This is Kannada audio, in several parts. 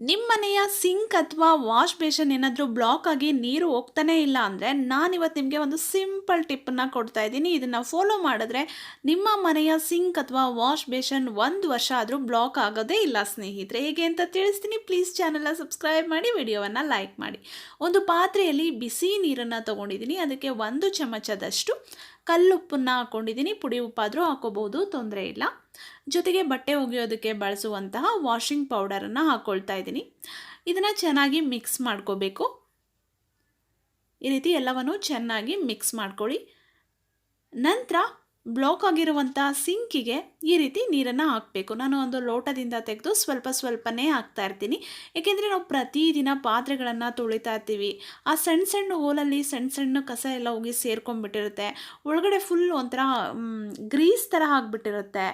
ನಿಮ್ಮ ಮನೆಯ ಸಿಂಕ್ ಅಥವಾ ವಾಶ್ ಬೇಷನ್ ಏನಾದರೂ ಬ್ಲಾಕ್ ಆಗಿ ನೀರು ಹೋಗ್ತಾನೇ ಇಲ್ಲ ಅಂದರೆ ನಾನಿವತ್ತು ನಿಮಗೆ ಒಂದು ಸಿಂಪಲ್ ಟಿಪ್ಪನ್ನು ಕೊಡ್ತಾ ಇದ್ದೀನಿ. ಇದನ್ನು ಫಾಲೋ ಮಾಡಿದ್ರೆ ನಿಮ್ಮ ಮನೆಯ ಸಿಂಕ್ ಅಥವಾ ವಾಶ್ ಬೇಷನ್ 1 ವರ್ಷ ಆದರೂ ಬ್ಲಾಕ್ ಆಗೋದೇ ಇಲ್ಲ ಸ್ನೇಹಿತರೆ. ಹೇಗೆ ಅಂತ ತಿಳಿಸ್ತೀನಿ. ಪ್ಲೀಸ್ ಚಾನಲ್ನ ಸಬ್ಸ್ಕ್ರೈಬ್ ಮಾಡಿ, ವಿಡಿಯೋವನ್ನು ಲೈಕ್ ಮಾಡಿ. ಒಂದು ಪಾತ್ರೆಯಲ್ಲಿ ಬಿಸಿ ನೀರನ್ನು ತೊಗೊಂಡಿದ್ದೀನಿ. ಅದಕ್ಕೆ 1 ಚಮಚದಷ್ಟು ಕಲ್ಲುಪ್ಪನ್ನು ಹಾಕ್ಕೊಂಡಿದ್ದೀನಿ. ಪುಡಿ ಉಪ್ಪಾದರೂ ಹಾಕೋಬಹುದು, ತೊಂದರೆ ಇಲ್ಲ. ಜೊತೆಗೆ ಬಟ್ಟೆ ಒಗೆಯೋದಕ್ಕೆ ಬಳಸುವಂತಹ ವಾಷಿಂಗ್ ಪೌಡರನ್ನು ಹಾಕ್ಕೊಳ್ತಾ ಇದ್ದೀನಿ. ಇದನ್ನು ಚೆನ್ನಾಗಿ ಮಿಕ್ಸ್ ಮಾಡ್ಕೋಬೇಕು. ಈ ರೀತಿ ಎಲ್ಲವನ್ನು ಚೆನ್ನಾಗಿ ಮಿಕ್ಸ್ ಮಾಡ್ಕೊಳ್ಳಿ. ನಂತರ ಬ್ಲಾಕ್ ಆಗಿರುವಂಥ ಸಿಂಕಿಗೆ ಈ ರೀತಿ ನೀರನ್ನು ಹಾಕಬೇಕು. ನಾನು ಒಂದು ಲೋಟದಿಂದ ತೆಗೆದು ಸ್ವಲ್ಪನೇ ಹಾಕ್ತಾ ಇರ್ತೀನಿ. ಏಕೆಂದರೆ ನಾವು ಪ್ರತಿದಿನ ಪಾತ್ರೆಗಳನ್ನು ತೊಳಿತಾ ಇರ್ತೀವಿ. ಆ ಸಣ್ಣ ಹೋಲಲ್ಲಿ ಸಣ್ಣ ಕಸ ಎಲ್ಲ ಹೋಗಿ ಸೇರ್ಕೊಂಡ್ಬಿಟ್ಟಿರುತ್ತೆ. ಒಳಗಡೆ ಫುಲ್ ಒಂಥರ ಗ್ರೀಸ್ ಥರ ಆಗಿಬಿಟ್ಟಿರುತ್ತೆ.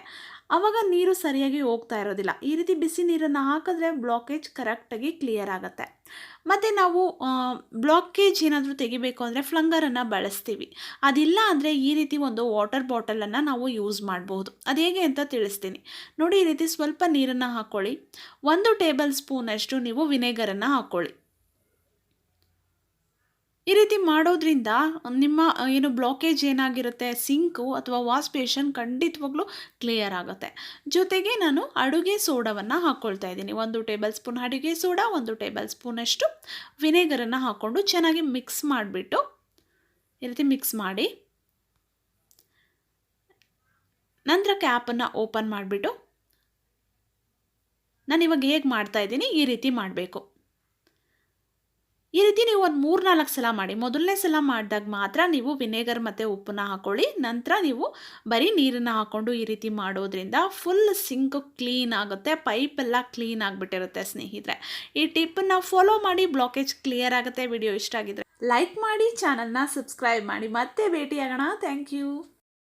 ಆವಾಗ ನೀರು ಸರಿಯಾಗಿ ಹೋಗ್ತಾ ಇರೋದಿಲ್ಲ. ಈ ರೀತಿ ಬಿಸಿ ನೀರನ್ನು ಹಾಕಿದ್ರೆ ಬ್ಲಾಕೇಜ್ ಕರೆಕ್ಟಾಗಿ ಕ್ಲಿಯರ್ ಆಗುತ್ತೆ. ಮತ್ತು ನಾವು ಬ್ಲಾಕೇಜ್ ಏನಾದರೂ ತೆಗಿಬೇಕು ಅಂದರೆ ಫ್ಲಂಗರನ್ನು ಬಳಸ್ತೀವಿ. ಅದಿಲ್ಲ ಅಂದರೆ ಈ ರೀತಿ ಒಂದು ವಾಟರ್ ಬಾಟಲನ್ನು ನಾವು ಯೂಸ್ ಮಾಡಬಹುದು. ಅದು ಹೇಗೆ ಅಂತ ತಿಳಿಸ್ತೀನಿ ನೋಡಿ. ಈ ರೀತಿ ಸ್ವಲ್ಪ ನೀರನ್ನು ಹಾಕ್ಕೊಳ್ಳಿ. 1 ಟೇಬಲ್ ಸ್ಪೂನಷ್ಟು ನೀವು ವಿನೆಗರನ್ನು ಹಾಕ್ಕೊಳ್ಳಿ. ಈ ರೀತಿ ಮಾಡೋದ್ರಿಂದ ನಿಮ್ಮ ಏನು ಬ್ಲಾಕೇಜ್ ಏನಾಗಿರುತ್ತೆ ಸಿಂಕು ಅಥವಾ ವಾಶ್ ಬೇಷನ್ ಖಂಡಿತವಾಗ್ಲೂ ಕ್ಲಿಯರ್ ಆಗುತ್ತೆ. ಜೊತೆಗೆ ನಾನು ಅಡುಗೆ ಸೋಡಾವನ್ನು ಹಾಕ್ಕೊಳ್ತಾ ಇದ್ದೀನಿ. 1 ಟೇಬಲ್ ಸ್ಪೂನ್ ಅಡುಗೆ ಸೋಡಾ, 1 ಟೇಬಲ್ ಸ್ಪೂನಷ್ಟು ವಿನೆಗರನ್ನು ಹಾಕ್ಕೊಂಡು ಚೆನ್ನಾಗಿ ಮಿಕ್ಸ್ ಮಾಡಿಬಿಟ್ಟು ಈ ರೀತಿ ಮಿಕ್ಸ್ ಮಾಡಿ ನಂತರ ಕ್ಯಾಪನ್ನು ಓಪನ್ ಮಾಡಿಬಿಟ್ಟು ನಾನಿವಾಗ ಹೇಗೆ ಮಾಡ್ತಾ ಇದ್ದೀನಿ ಈ ರೀತಿ ಮಾಡಬೇಕು. ಈ ರೀತಿ ನೀವು ಒಂದು 3-4 ಸಲ ಮಾಡಿ. ಮೊದಲನೇ ಸಲ ಮಾಡಿದಾಗ ಮಾತ್ರ ನೀವು ವಿನೆಗರ್ ಮತ್ತು ಉಪ್ಪನ್ನ ಹಾಕ್ಕೊಳ್ಳಿ. ನಂತರ ನೀವು ಬರೀ ನೀರನ್ನು ಹಾಕ್ಕೊಂಡು ಈ ರೀತಿ ಮಾಡೋದ್ರಿಂದ ಫುಲ್ ಸಿಂಕ್ ಕ್ಲೀನ್ ಆಗುತ್ತೆ. ಪೈಪೆಲ್ಲ ಕ್ಲೀನ್ ಆಗಿಬಿಟ್ಟಿರುತ್ತೆ ಸ್ನೇಹಿತರೆ. ಈ ಟಿಪ್ಪನ್ನು ಫಾಲೋ ಮಾಡಿ, ಬ್ಲಾಕೇಜ್ ಕ್ಲಿಯರ್ ಆಗುತ್ತೆ. ವಿಡಿಯೋ ಇಷ್ಟ ಆಗಿದ್ರೆ ಲೈಕ್ ಮಾಡಿ, ಚಾನಲ್ನ ಸಬ್ಸ್ಕ್ರೈಬ್ ಮಾಡಿ. ಮತ್ತೆ ಭೇಟಿಯಾಗೋಣ. Thank you.